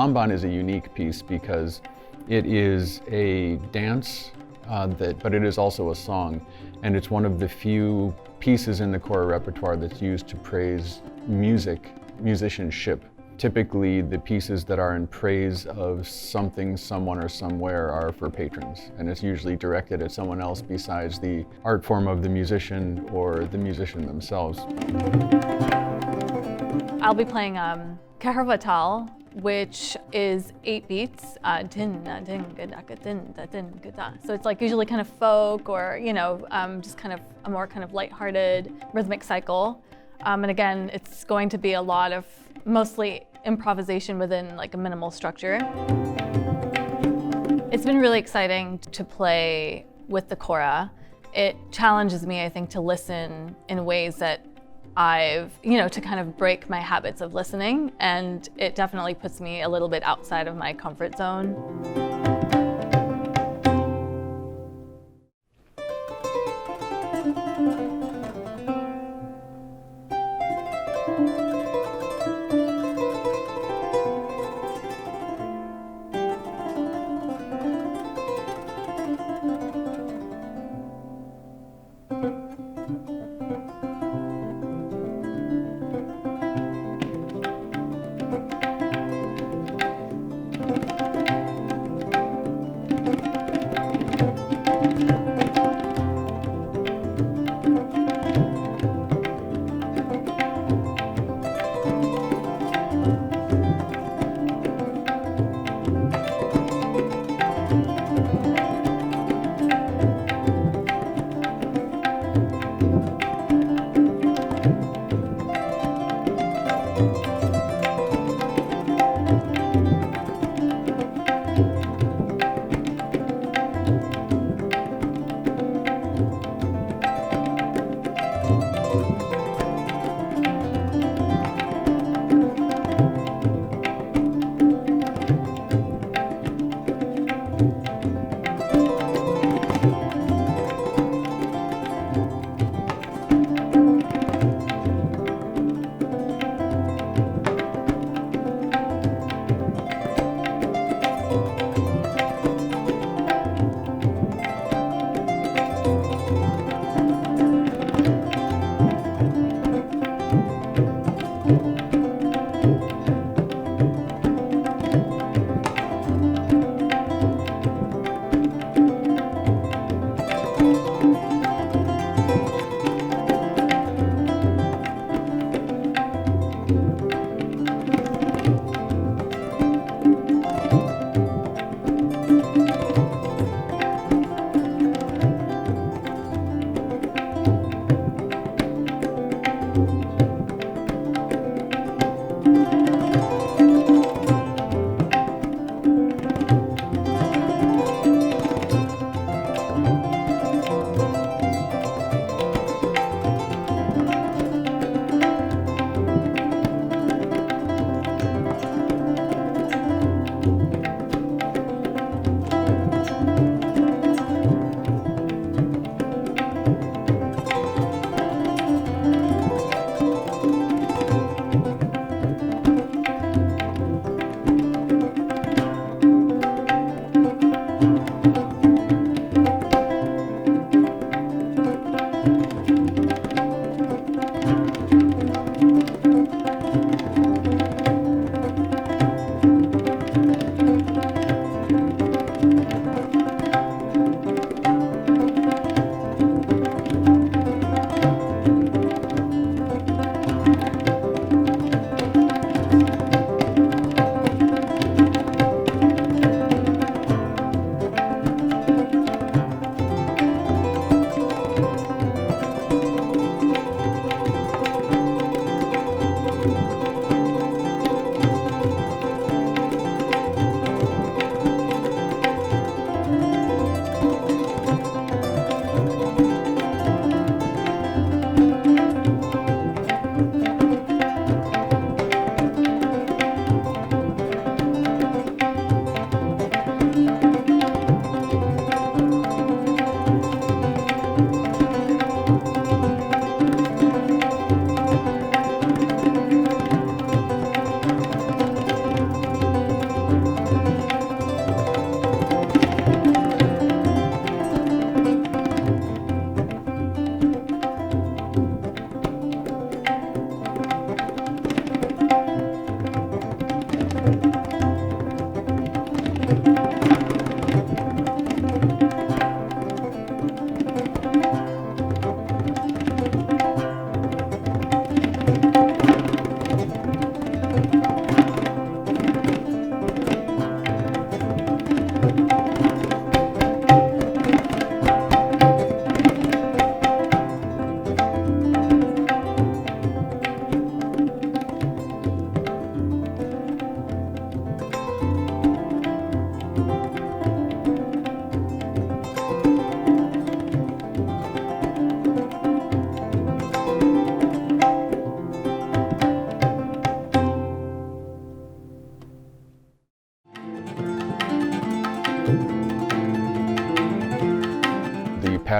Lamban is a unique piece because it is a dance, but it is also a song. And it's one of the few pieces in the Cory repertoire that's used to praise musicianship. Typically, the pieces that are in praise of something, someone, or somewhere are for patrons, and it's usually directed at someone else besides the art form of the musician or the musician themselves. I'll be playing Kahirvatal, which is 8 beats. So it's like usually kind of folk or, just kind of a more kind of lighthearted rhythmic cycle. And again, it's going to be a lot of mostly improvisation within like a minimal structure. It's been really exciting to play with the kora. It challenges me, I think, to listen in ways that to kind of break my habits of listening, and it definitely puts me a little bit outside of my comfort zone.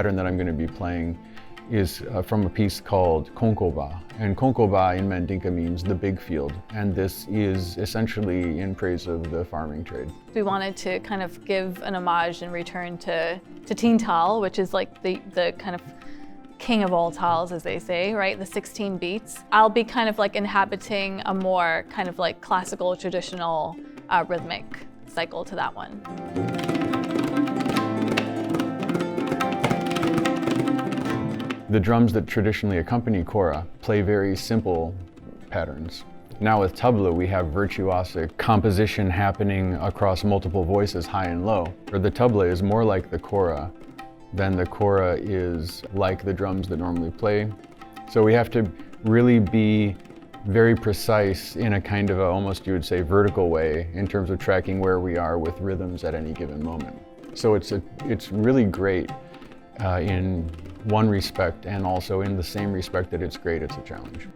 pattern that I'm going to be playing is from a piece called Konkoba. And Konkoba in Mandinka means the big field. And this is essentially in praise of the farming trade. We wanted to kind of give an homage and return to Teen Tal, which is like the kind of king of all tals, as they say, right? The 16 beats. I'll be kind of like inhabiting a more kind of like classical, traditional rhythmic cycle to that one. The drums that traditionally accompany kora play very simple patterns. Now with tabla, we have virtuosic composition happening across multiple voices, high and low. Or the tabla is more like the kora than the kora is like the drums that normally play. So we have to really be very precise in a kind of almost, you would say, vertical way in terms of tracking where we are with rhythms at any given moment. So it's really great in one respect, and also in the same respect that it's great, it's a challenge.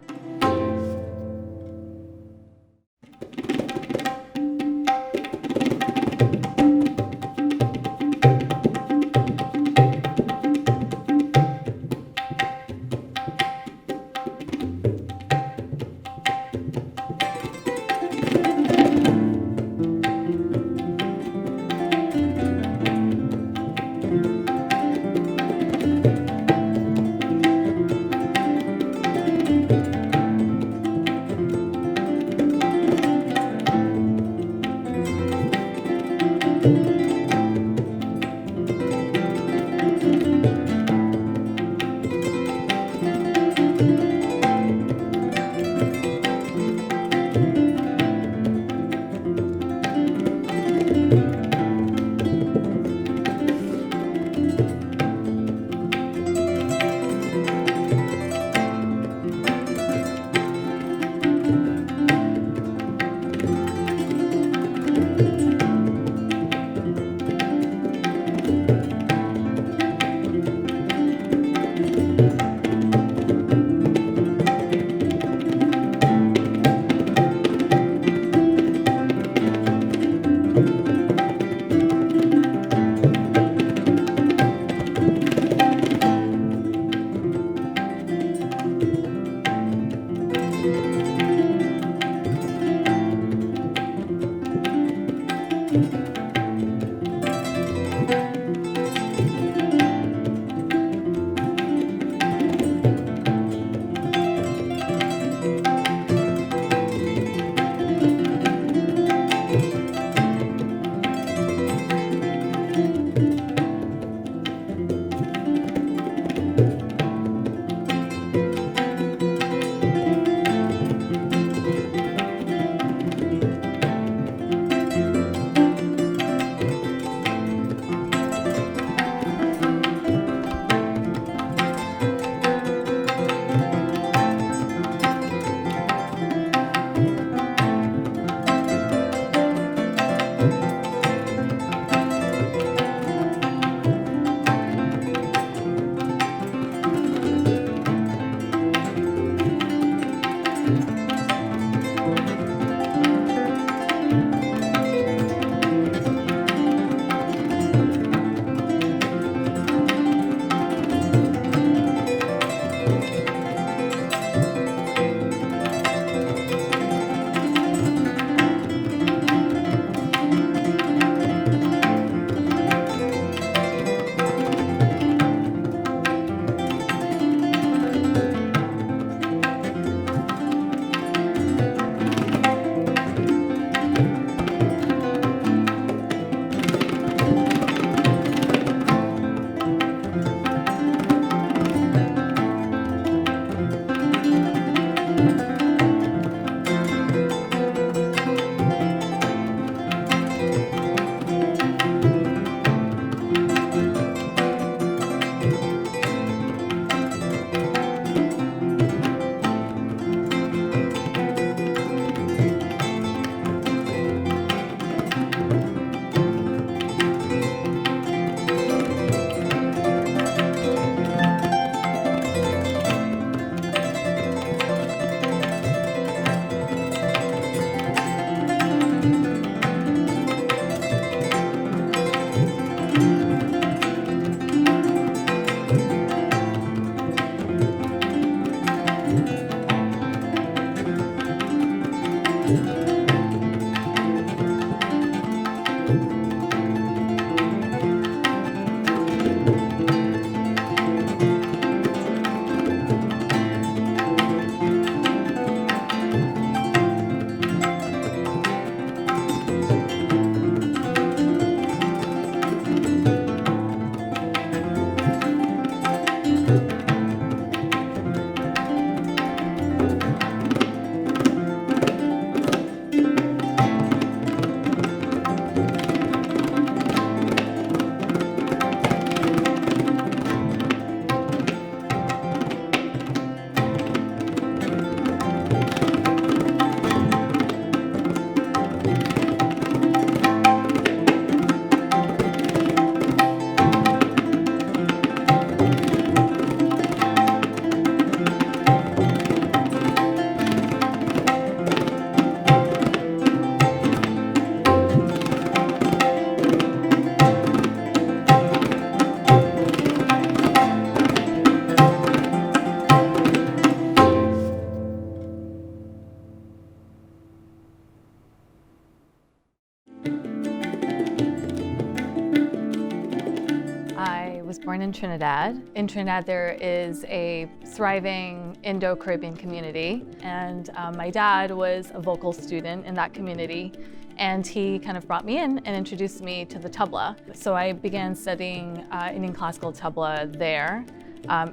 I was born in Trinidad. In Trinidad, there is a thriving Indo-Caribbean community, and my dad was a vocal student in that community, and he kind of brought me in and introduced me to the tabla. So I began studying Indian classical tabla there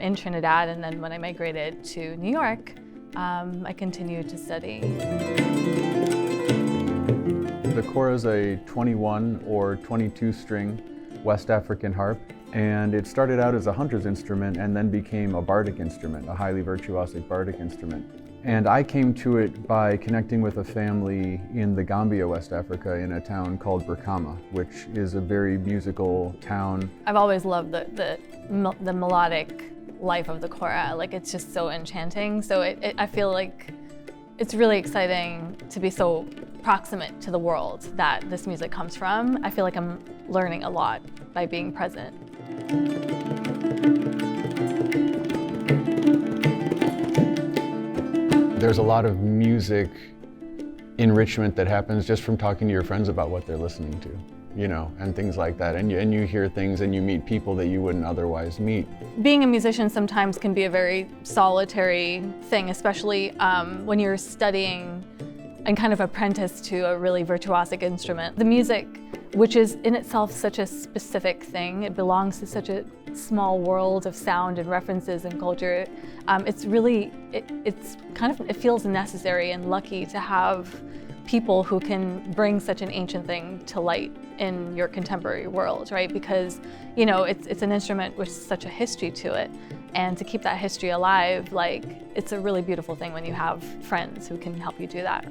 in Trinidad, and then when I migrated to New York, I continued to study. The kora is a 21 or 22 string West African harp, and it started out as a hunter's instrument and then became a bardic instrument, a highly virtuosic bardic instrument. And I came to it by connecting with a family in the Gambia, West Africa, in a town called Brikama, which is a very musical town. I've always loved the melodic life of the kora. Like, it's just so enchanting. So I feel like it's really exciting to be so proximate to the world that this music comes from. I feel like I'm learning a lot by being present. There's a lot of music enrichment that happens just from talking to your friends about what they're listening to, you know, and things like that. And you hear things and you meet people that you wouldn't otherwise meet. Being a musician sometimes can be a very solitary thing, especially when you're studying and kind of apprentice to a really virtuosic instrument. The music, which is in itself such a specific thing, it belongs to such a small world of sound and references and culture. It feels necessary and lucky to have people who can bring such an ancient thing to light in your contemporary world, right? Because, you know, it's an instrument with such a history to it. And to keep that history alive, like, it's a really beautiful thing when you have friends who can help you do that.